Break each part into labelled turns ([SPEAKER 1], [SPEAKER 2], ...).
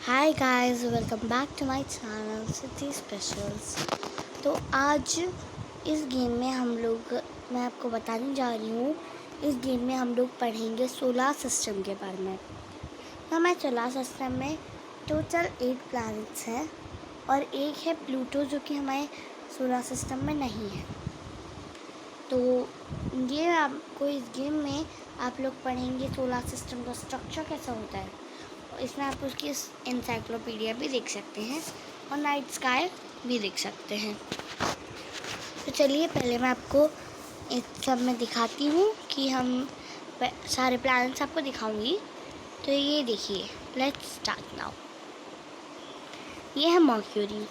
[SPEAKER 1] Hi guys, welcome back to my channel city specials. तो आज इस गेम में मैं आपको बताने जा रही हूँ। इस गेम में हम लोग पढ़ेंगे सोलर सिस्टम के बारे में। हमारे सोलर सिस्टम में टोटल 8 प्लैनेट्स हैं और एक है प्लूटो जो कि हमारे सोलर सिस्टम में नहीं है। तो ये आपको इस गेम में आप लोग पढ़ेंगे सोलर सिस्टम का स्ट्रक्चर कैसा होता है। इसमें आप उसकी इंसाइक्लोपीडिया भी देख सकते हैं और नाइट स्काई भी देख सकते हैं। तो चलिए पहले मैं आपको इस सब में दिखाती हूँ कि हम सारे प्लैनेट्स आपको दिखाऊंगी। तो ये देखिए, लेट्स स्टार्ट नाउ। ये है mercury,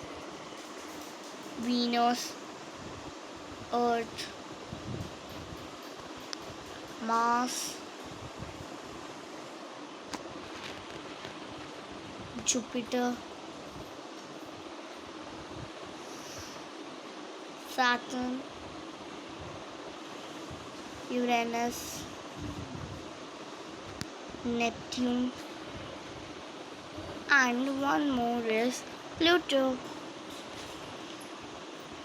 [SPEAKER 1] Venus, earth, Mars, Jupiter, Saturn, Uranus, Neptune and one more is Pluto.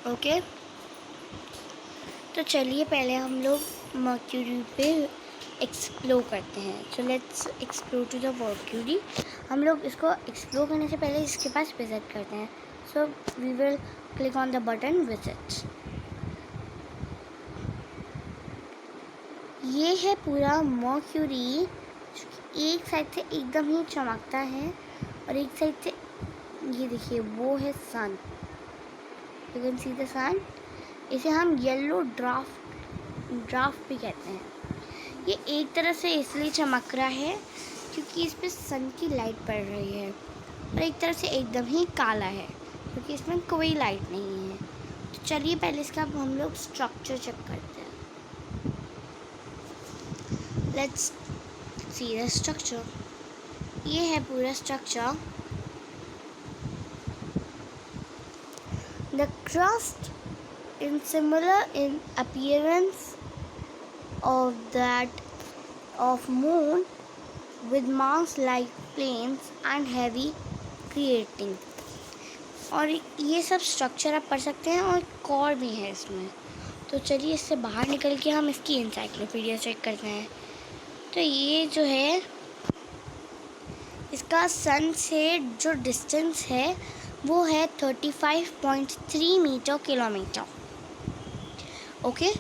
[SPEAKER 1] Okay, तो चलिए पहले हम लोग मर्क्यूरी पे एक्सप्लोर करते हैं। So let's explore to the Mercury. हम लोग इसको एक्सप्लोर करने से पहले इसके पास विजिट करते हैं। So we will click on the button visit. ये है पूरा मर्क्यूरी, एक साइड से एकदम ही चमकता है और एक साइड से ये देखिए वो है सन। यू कैन सी द सन। इसे हम येलो ड्राफ्ट भी कहते हैं। ये एक तरह से इसलिए चमक रहा है क्योंकि इस पर सन की लाइट पड़ रही है, और एक तरह से एकदम ही काला है क्योंकि इसमें कोई लाइट नहीं है। तो चलिए पहले इसका हम लोग स्ट्रक्चर चेक करते हैं। Let's see the structure. ये है पूरा structure. The crust is similar in appearance of that of moon with Mars-like plains and heavy creating। और ये सब स्ट्रक्चर आप पढ़ सकते हैं और एक और भी है इसमें। तो चलिए इससे बाहर निकल के हम इसकी इंसाइक्लोपीडिया चेक करते हैं। तो ये जो है इसका सन से जो डिस्टेंस है वो है 35.3 मीटर किलोमीटर। ओके,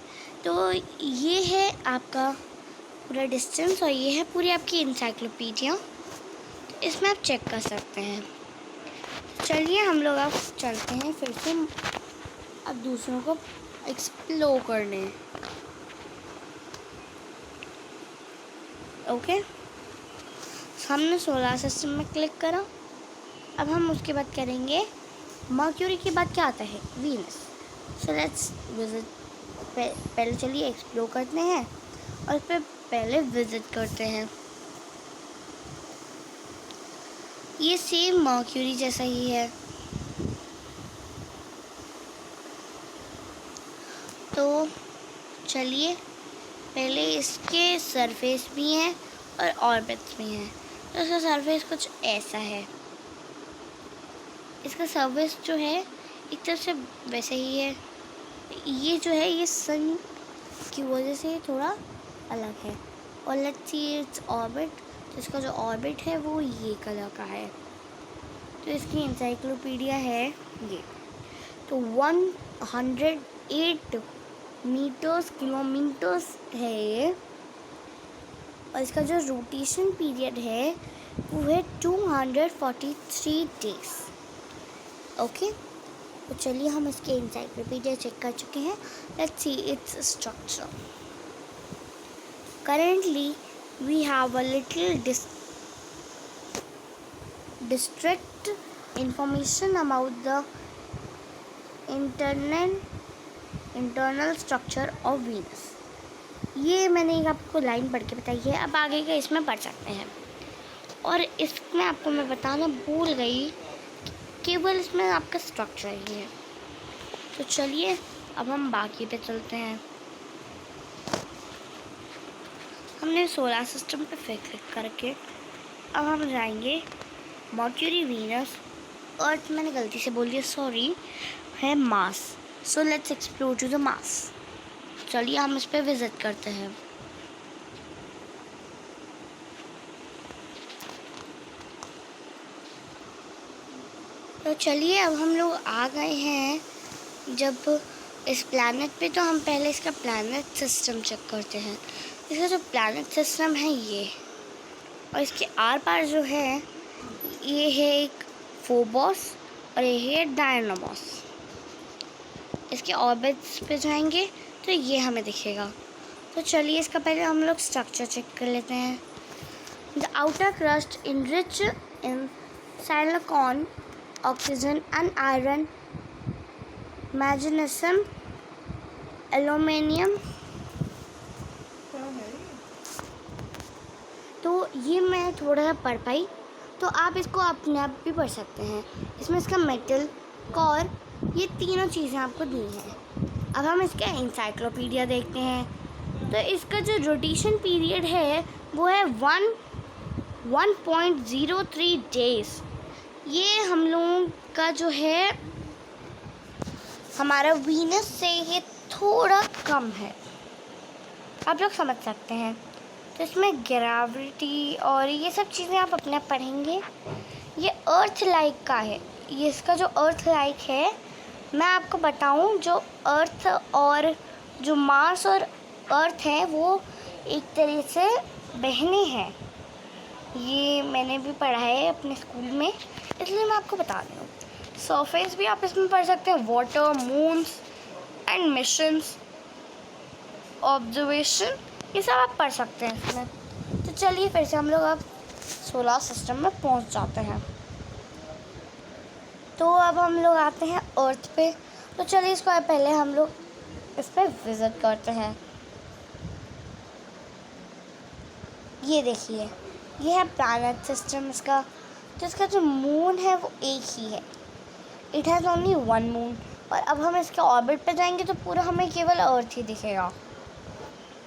[SPEAKER 1] तो ये है आपका पूरा डिस्टेंस और ये है पूरी आपकी इंसाइक्लोपीडिया। तो इसमें आप चेक कर सकते हैं। चलिए हम लोग अब चलते हैं फिर से अब दूसरों को एक्सप्लोर करने। ओके, हमने सोलर सिस्टम में क्लिक करा। अब हम उसके बाद करेंगे मर्क्यूरी के बाद क्या आता है, वीनस। So let's visit. पहले चलिए एक्सप्लोर करते हैं और फिर पहले विजिट करते हैं। ये सेम मर्क्यूरी जैसा ही है। तो चलिए पहले इसके सरफेस भी हैं और ऑर्बिट्स भी हैं। तो इसका सरफेस कुछ ऐसा है। इसका सरफेस जो है एक तरह से वैसे ही है। ये जो है ये सन की वजह से थोड़ा अलग है। और लेट्स सी इट्स ऑर्बिट। तो इसका जो ऑर्बिट है वो ये कलर का है। तो इसकी इंसाइक्लोपीडिया है ये। तो 108 किलोमीटर्स है ये। और इसका जो रोटेशन पीरियड है वो है 243 डेज। ओके, तो चलिए हम इसके इंसाइक्लोपीडिया चेक कर चुके हैं। Let's see its structure. Currently we have a little district information about the internal structure of Venus. ये मैंने आपको लाइन पढ़ के बताई है, अब आगे का इसमें पढ़ सकते हैं। और इसमें आपको मैं बताना भूल गई, केवल इसमें आपका स्ट्रक्चर ही है। तो चलिए अब हम बाकी पे चलते हैं। हमने सोलर सिस्टम पे फिर क्लिक करके अब हम जाएंगे मर्क्यूरी, वीनस, अर्थ मैंने गलती से बोल दिया, सॉरी, है Mars. So let's explore to the Mars. चलिए हम इस पे विजिट करते हैं। तो चलिए अब हम लोग आ गए हैं जब इस प्लैनेट पे, तो हम पहले इसका प्लैनेट सिस्टम चेक करते हैं। इसका जो प्लैनेट सिस्टम है ये, और इसके आर पार जो है ये है एक फोबोस और ये है डायनामोस। इसके ऑर्बिट्स पे जाएंगे तो ये हमें दिखेगा। तो चलिए इसका पहले हम लोग स्ट्रक्चर चेक कर लेते हैं। The outer crust enrich in silicon, oxygen and iron, magnesium, aluminium. तो ये मैं थोड़ा सा पढ़ पाई, तो आप इसको अपने आप भी पढ़ सकते हैं। इसमें इसका मेटल, कोर, ये तीनों चीज़ें आपको दी हैं। अब हम इसका इंसाइक्लोपीडिया देखते हैं। तो इसका जो रोटेशन पीरियड है वो है 1.03 डेज। ये हम लोगों का जो है हमारा वीनस से ये थोड़ा कम है, आप लोग समझ सकते हैं। तो इसमें ग्रेविटी और ये सब चीज़ें आप अपने आप पढ़ेंगे। ये अर्थ लाइक का है, ये इसका जो अर्थ लाइक है, मैं आपको बताऊं, जो अर्थ और जो मार्स और अर्थ है वो एक तरह से बहनें हैं। ये मैंने भी पढ़ा है अपने स्कूल में, इसलिए मैं आपको बता रही हूँ। सरफेस भी आप इसमें पढ़ सकते हैं, water, moons and missions, observation, ये सब आप पढ़ सकते हैं इसमें। तो चलिए फिर से हम लोग अब सोलर सिस्टम में पहुंच जाते हैं। तो अब हम लोग आते हैं अर्थ पे। तो चलिए इसको पहले हम लोग इस पर विज़िट करते हैं। ये देखिए, ये है प्लैनेट सिस्टम इसका। तो इसका जो मून है वो एक ही है, it has only one moon. और अब हम इसके ऑर्बिट पे जाएंगे तो पूरा हमें केवल अर्थ ही दिखेगा।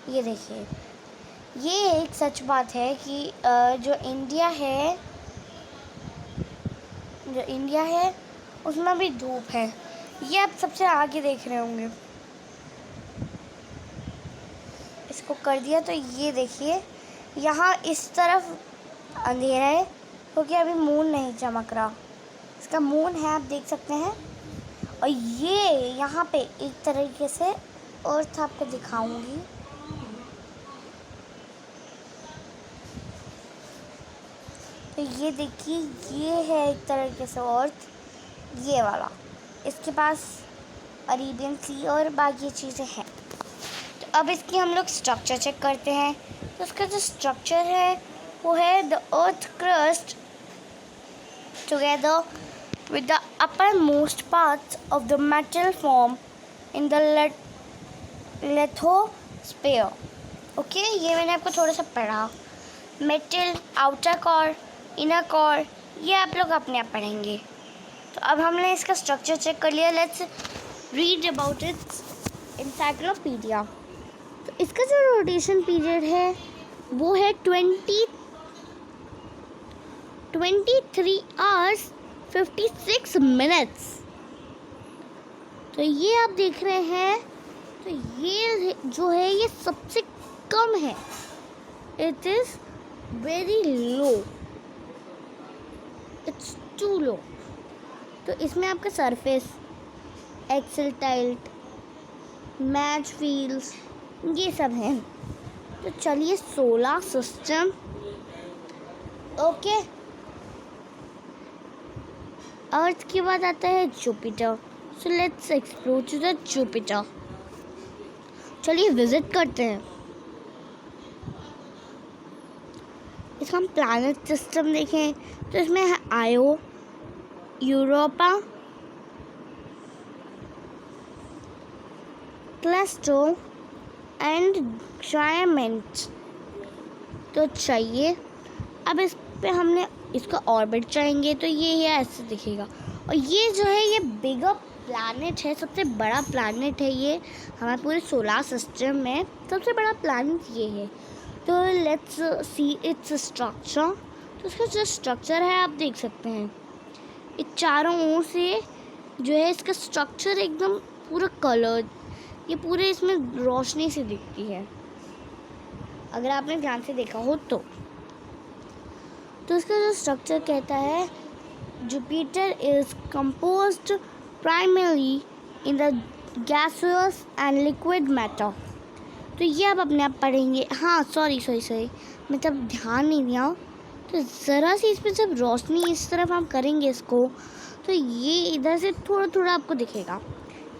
[SPEAKER 1] ये देखिए, ये एक सच बात है कि जो इंडिया है उसमें भी धूप है। ये आप सबसे आगे देख रहे होंगे, इसको कर दिया तो ये देखिए यहाँ इस तरफ अंधेरा है क्योंकि अभी मून नहीं चमक रहा। इसका मून है, आप देख सकते हैं। और ये यहाँ पे एक तरीके से अर्थ आपको दिखाऊंगी। तो ये देखिए, ये है एक तरीके से अर्थ, ये वाला। इसके पास अरेबियन सी और बाकी चीज़ें हैं। तो अब इसकी हम लोग स्ट्रक्चर चेक करते हैं। तो इसका जो स्ट्रक्चर है वो है the earth crust together with the uppermost parts of the metal form in the lithosphere. Okay, ये मैंने आपको थोड़ा सा पढ़ा। Metal, outer core, inner core, ये आप लोग अपने आप पढ़ेंगे। तो अब हमने इसका स्ट्रक्चर चेक कर लिया। Let's read about it's encyclopedia. तो इसका जो रोटेशन पीरियड है वो है 23 hours 56 minutes। तो ये आप देख रहे हैं, तो ये जो है ये सबसे कम है, it is very low, it's too low. तो इसमें आपका surface, axial tilt, match fields, ये सब हैं। तो चलिए सोलर सिस्टम, ओके। अर्थ के बाद आता है Jupiter. So let's explore to the Jupiter. चलिए विजिट करते हैं। इसका हम प्लैनेट सिस्टम देखें तो इसमें है आयो, यूरोपा, क्लस्टो एंड जायमेंट। तो चाहिए अब इस पे हमने इसका ऑर्बिट चाहेंगे तो ये ऐसे दिखेगा। और ये जो है ये बिगर प्लैनेट है, सबसे बड़ा प्लैनेट है ये हमारे पूरे सोलर सिस्टम में, सबसे बड़ा प्लैनेट ये है। तो लेट्स सी इट्स स्ट्रक्चर। तो उसका जो स्ट्रक्चर है आप देख सकते हैं, ये चारों ओर से जो है इसका स्ट्रक्चर एकदम पूरा कलर, ये पूरे इसमें रोशनी से दिखती है अगर आपने ध्यान से देखा हो तो इसका जो स्ट्रक्चर कहता है, Jupiter is composed primarily in the gaseous and liquid matter. तो ये आप अपने आप पढ़ेंगे। हाँ सॉरी मैं तब ध्यान नहीं दिया। तो ज़रा सी इसमें जब रोशनी इस तरफ हम करेंगे इसको, तो ये इधर से थोड़ा थोड़ा आपको दिखेगा।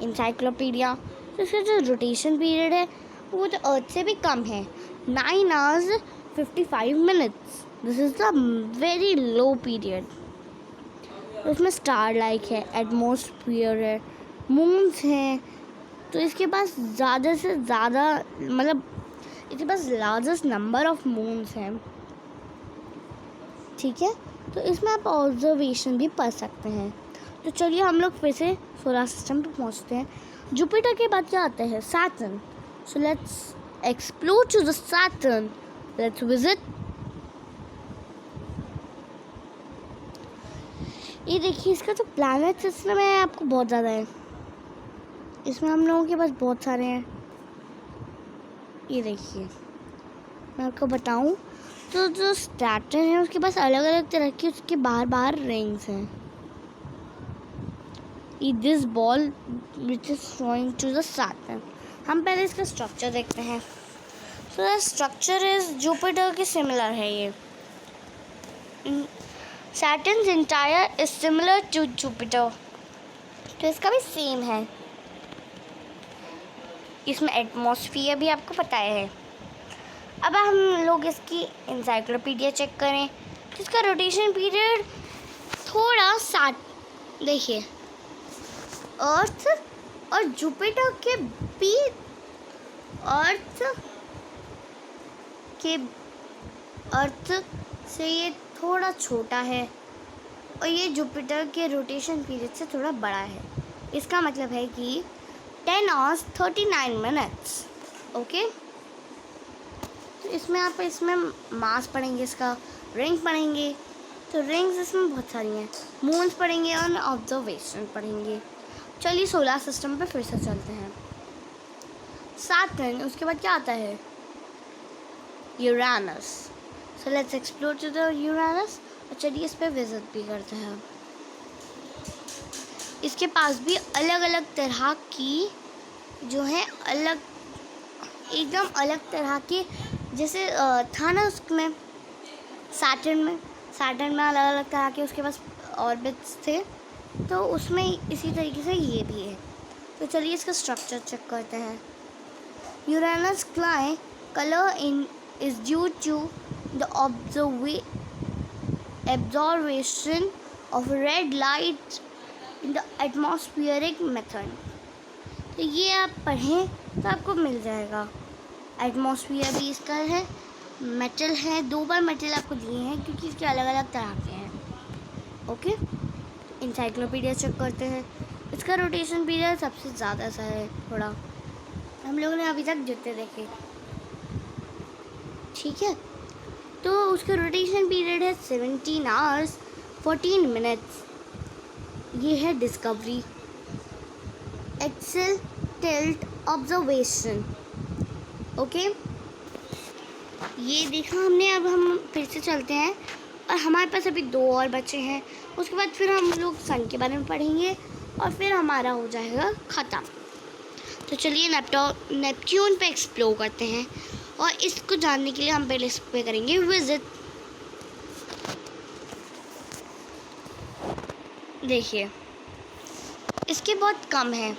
[SPEAKER 1] इंसाइक्लोपीडिया, तो इसका जो रोटेशन पीरियड है वो तो अर्थ से भी कम है, 9 hours 55 minutes। This is the very low period. उसमें स्टार लाइक है, एटमॉस्फेयर है, मून्स हैं। तो इसके पास ज़्यादा से ज़्यादा मतलब इसके पास लार्जेस्ट नंबर ऑफ मून्स हैं। ठीक है, तो इसमें आप ऑब्जर्वेशन भी पढ़ सकते हैं। तो चलिए हम लोग फिर से सोलर सिस्टम पे पहुंचते हैं। जुपिटर के बाद क्या आता है? Saturn. So let's explore to the Saturn, let's visit. ये देखिए इसका जो प्लैनेट सिस्टम है आपको बहुत ज़्यादा है, इसमें हम लोगों के पास बहुत सारे हैं। ये देखिए मैं आपको बताऊं तो जो सैटर्न है उसके पास अलग अलग तरह की उसके बाहर रिंग्स हैं। This ball which is showing to the Saturn. हम पहले इसका स्ट्रक्चर देखते हैं। So the structure is Jupiter के सिमिलर है। ये Saturn's entire is similar to Jupiter, तो इसका भी सेम है। इसमें एटमॉस्फेयर भी आपको पता है। अब हम लोग इसकी इंसाइक्लोपीडिया चेक करें तो इसका रोटेशन पीरियड थोड़ा देखिए अर्थ और जुपिटर के बीच, अर्थ से ये थोड़ा छोटा है और ये जुपिटर के रोटेशन पीरियड से थोड़ा बड़ा है। इसका मतलब है कि 10 hours 39 minutes। ओके, तो इसमें आप इसमें मास पढ़ेंगे, इसका रिंग पढ़ेंगे। तो रिंग्स इसमें बहुत सारी हैं। मून्स पढ़ेंगे और ऑब्जर्वेशन पढ़ेंगे। चलिए सोलर सिस्टम पे फिर से चलते हैं। सैटर्न, उसके बाद क्या आता है? Uranus. So let's explore to the Uranus. और चलिए इस पर विजिट भी करते हैं। इसके पास भी अलग अलग तरह की जो है एकदम अलग तरह के, जैसे था ना उसमें सैटर्न में अलग अलग तरह के उसके पास ऑर्बिट्स थे, तो उसमें इसी तरीके से ये भी है। तो चलिए इसका स्ट्रक्चर चेक करते हैं। Uranus clay colour is due to the observation of red light in the atmospheric method. तो ये आप पढ़ें तो आपको मिल जाएगा। एटमॉस्फेयर भी इसका है, मेटल है, 2 बार मेटल आपको दिए हैं क्योंकि इसके अलग अलग तरह के हैं। ओके, इंसाइक्लोपीडिया चेक करते हैं। इसका रोटेशन पीरियड सबसे ज़्यादा सा है थोड़ा, हम लोगों ने अभी तक जितने देखे। ठीक है, तो उसका रोटेशन पीरियड है 17 hours 14 minutes। ये है discovery, axial tilt observation. Okay, ये देखा हमने। अब हम फिर से चलते हैं और हमारे पास अभी 2 और बचे हैं। उसके बाद फिर हम लोग सन के बारे में पढ़ेंगे और फिर हमारा हो जाएगा ख़त्म। तो चलिए नेपट्यून पे एक्सप्लोर करते हैं और इसको जानने के लिए हम पहले इस पे करेंगे विजिट। देखिए इसके बहुत कम है।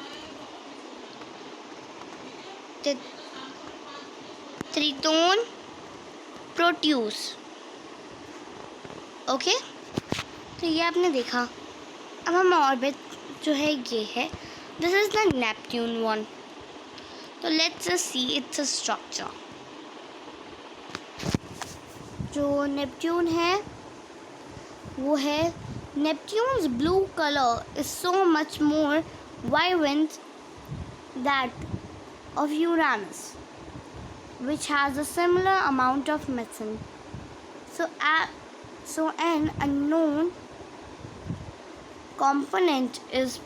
[SPEAKER 1] त्रिटोन प्रोट्यूस। ओके, तो ये आपने देखा। अब हम ऑर्बिट जो है ये है, this is the Neptune one. तो लेट्स सी इट्स स्ट्रक्चर। जो नेपट्यून है वो है, Neptune's blue color is so much more vibrant that of Uranus, which has a similar amount of methane. So an unknown component is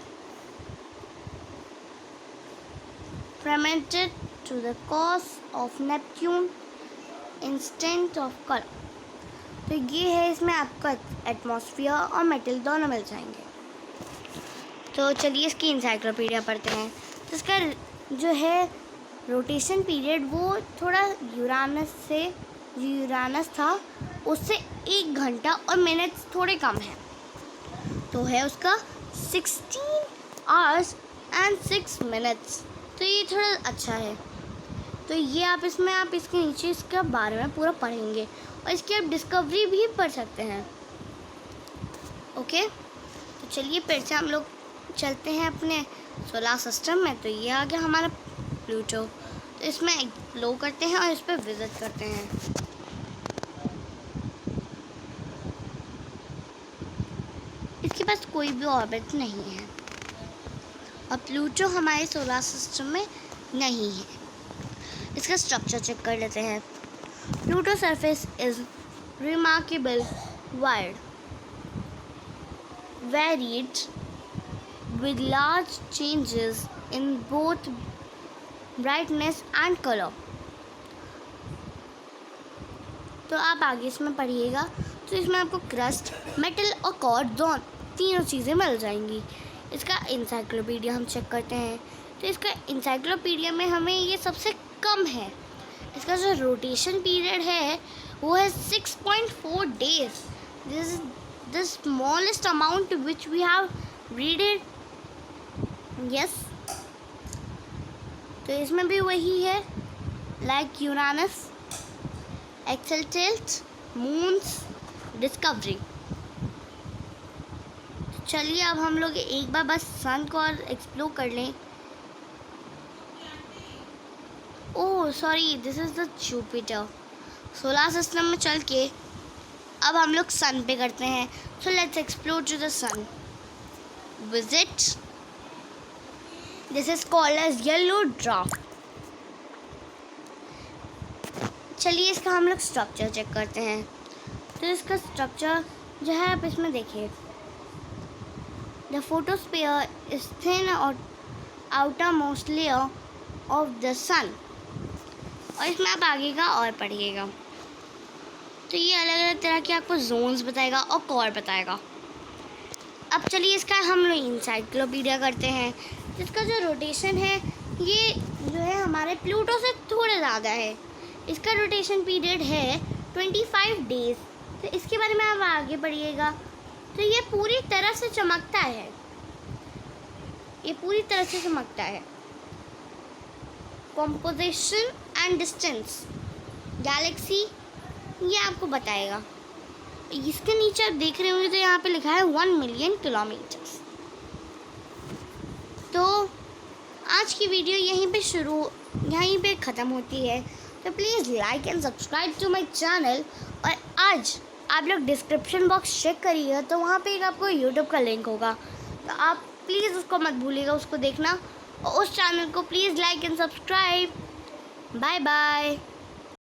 [SPEAKER 1] fermented to the cause of Neptune instant of color. तो ये है, इसमें आपको atmosphere और metal दोनों मिल जाएंगे। तो चलिए इसकी इंसाइक्लोपीडिया पढ़ते हैं। तो इसका जो है रोटेशन पीरियड वो थोड़ा यूरानस था उससे 1 घंटा और मिनट्स थोड़े कम है। तो है उसका 16 hours and 6 minutes। तो ये थोड़ा अच्छा है। तो ये आप इसके नीचे इसके बारे में पूरा पढ़ेंगे और इसकी आप डिस्कवरी भी पढ़ सकते हैं। ओके, तो चलिए फिर से हम लोग चलते हैं अपने सोलर सिस्टम में। तो ये आ गया हमारा प्लूटो। तो इसमें एक्सप्लोर करते हैं और इस पर विज़िट करते हैं। इसके पास कोई भी ऑर्बिट नहीं है और प्लूटो हमारे सोलर सिस्टम में नहीं है। इसका स्ट्रक्चर चेक कर लेते हैं। Pluto surface is remarkable wide, varied with large changes in both brightness and color। तो आप आगे इसमें पढ़िएगा। तो इसमें आपको क्रस्ट, मेटल और कॉर्ड तीनों चीज़ें मिल जाएंगी। इसका इंसाइक्लोपीडिया हम चेक करते हैं। तो इसका इंसाइक्लोपीडिया में हमें ये सबसे कम है। इसका जो रोटेशन पीरियड है वो है 6.4 days। This is the smallest amount which we have read it। yes, तो इसमें भी वही है, like Uranus, axial tilt, moons, discovery. चलिए अब हम लोग एक बार बस सन को और एक्सप्लोर कर लें। Oh sorry, this is the Jupiter. Solar system में चल के अब हम लोग सन पे करते हैं। So let's explore to the sun. Visit, this is called as yellow dwarf. चलिए इसका हम लोग स्ट्रक्चर चेक करते हैं। तो इसका स्ट्रक्चर जो है आप इसमें देखिए। द फोटोस्फीयर इज थिन और outermost layer of the sun. और इसमें आप आगे का और पढ़िएगा। तो ये अलग अलग तरह के आपको जोन्स बताएगा और कोर बताएगा। अब चलिए इसका हम लोग इंसाइक्लोपीडिया करते हैं। इसका जो रोटेशन है ये जो है हमारे प्लूटो से थोड़ा ज़्यादा है। इसका रोटेशन पीरियड है 25 days। तो इसके बारे में आप आगे पढ़िएगा। तो ये पूरी तरह से चमकता है, ये पूरी तरह से चमकता है। कॉम्पोजिशन एंड डिस्टेंस, गैलेक्सी, ये आपको बताएगा। इसके नीचे आप देख रहे होंगे तो यहाँ पे लिखा है 1 million किलोमीटर। तो आज की वीडियो यहीं पे ख़त्म होती है। तो please like and subscribe to my channel. और आज आप लोग डिस्क्रिप्शन बॉक्स चेक करिएगा तो वहाँ पे एक आपको यूट्यूब का लिंक होगा। तो आप प्लीज़ उसको मत भूलिएगा, उसको देखना और उस चैनल को please like and subscribe. Bye bye.